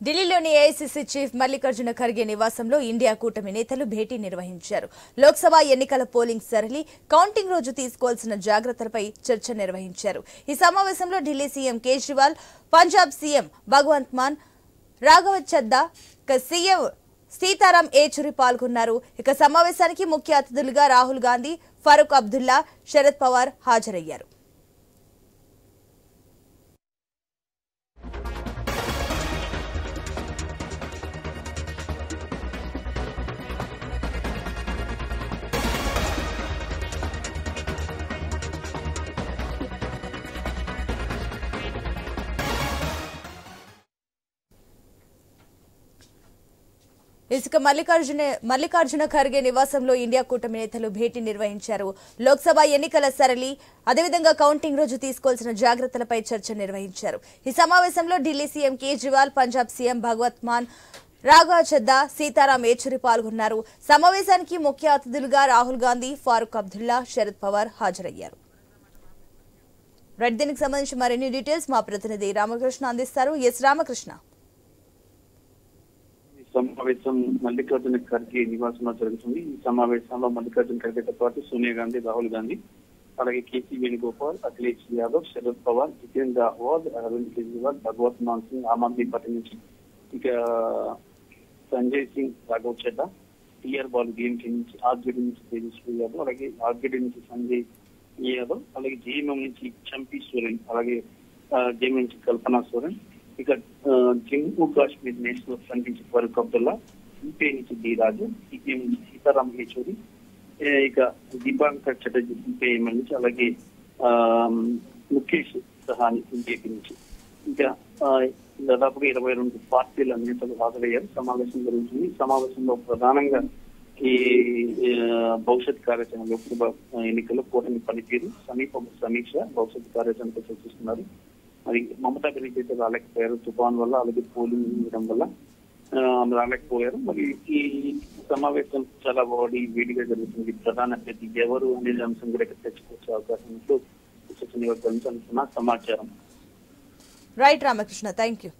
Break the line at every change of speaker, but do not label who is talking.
ఢిల్లీలోని AICC chief Mallikarjuna Kharge నివాసంలో India కూటమి నేతలు భేటీ నిర్వహించారు. లోక్సభ ఎన్నికల పోలింగ్ సరళి, కౌంటింగ్ రోజు తీసుకోవాల్సిన జాగ్రత్తలపై చర్చ నిర్వహించారు. ఈ సమావేశంలో Delhi CM Kejriwal, Punjab CM Bhagwant Mann, Raghav Chadha, CM Sitaram Yechury పాల్గొన్నారు. ఇక సమావేశానికి ముఖ్య అతిథులుగా రాహుల్ గాంధీ, ఫరూక్ అబ్దుల్లా, శరద్ పవార్ హాజరయ్యారు. ఇసుక మల్లికార్జున ఖర్గే నివాసంలో ఇండియా కూటమి నేతలు భేటీ నిర్వహించారు. లోక్సభ ఎన్నికల సరళి, అదేవిధంగా కౌంటింగ్ రోజు తీసుకోవాల్సిన జాగ్రత్తలపై చర్చ నిర్వహించారు. ఈ సమావేశంలో ఢిల్లీ సీఎం కేజ్రీవాల్, పంజాబ్ సీఎం భగవంత్ మాన్, రాఘవ చద్దా, సీతారాం ఏచూరి పాల్గొన్నారు. సమావేశానికి ముఖ్య అతిథులుగా రాహుల్ గాంధీ, ఫారూక్ అబ్దుల్లా, శరద్ పవార్ హాజరయ్యారు. దీనికి సంబంధించి మరిన్ని డీటెయిల్స్ మా ప్రతినిధి రామకృష్ణ అందిస్తారు. ఎస్ రామకృష్ణ.
సమావేశం మల్లికార్జున ఖర్గే నివాసంలో జరుగుతుంది. ఈ సమావేశంలో మల్లికార్జున ఖర్గేతో పాటు సోనియా గాంధీ, రాహుల్ గాంధీ, అలాగే కేసీ వేణుగోపాల్, అఖిలేష్ యాదవ్, శరద్ పవార్, జితేంద్ర అహ్వాద్, అరవింద్ కేజ్రీవాల్, భగవత్ మాన్ సింగ్ ఆమ్ ఆద్మీ పార్టీ నుంచి, ఇక సంజయ్ సింగ్, రాఘవ్ చద్దా, టీఆర్ బాల్ డిఎంకే నుంచి, ఆర్జేడీ నుంచి తేజస్వి యాదవ్, అలాగే ఆర్జేడీ నుంచి సంజయ్ యాదవ్, అలాగే జేఎంఎం నుంచి చంపీ సోరెన్, అలాగే జేఎంఎం నుంచి కల్పనా సోరెన్, ఇక జమ్మూ కాశ్మీర్ నేషనల్ ఫ్రంట్ నుంచి ఫరూక్ అబ్దుల్లా, సిపిఐ నుంచి డి రాజు, సిపిఎం నుంచి సీతారాం ఏచూరి, ఇక దీపాంకర్ చటర్జీ సిపిఐఎంఎల్ నుంచి, అలాగే ముఖేష్ సహాని బీజేపీ నుంచి, ఇంకా దాదాపుగా 22 పార్టీల నేతలు హాజరయ్యారు. సమావేశం జరుగుతుంది. సమావేశంలో ప్రధానంగా ఈ భవిష్యత్ కార్యాచరణ, లోక్సభ ఎన్నికల్లో కూటమి పనితీరు, సమీక్ష, భవిష్యత్ కార్యాచరణపై చర్చిస్తున్నారు. మరి మమతా బెనర్జీ అయితే రాలేకపోయారు తుఫాన్ వల్ల, అలాగే పోలింగ్ ఇవ్వడం వల్ల రాలేకపోయారు. మరి ఈ సమావేశం చాలా వేడిగా జరుగుతుంది. ప్రధాన అభ్యర్థి ఎవరు అనేది అంశం కూడా ఇక్కడ తెచ్చుకోవచ్చే అవకాశం ఉంటూ చర్చ నివర్తించాలనుకున్న సమాచారం.
Right Ramakrishna, thank you.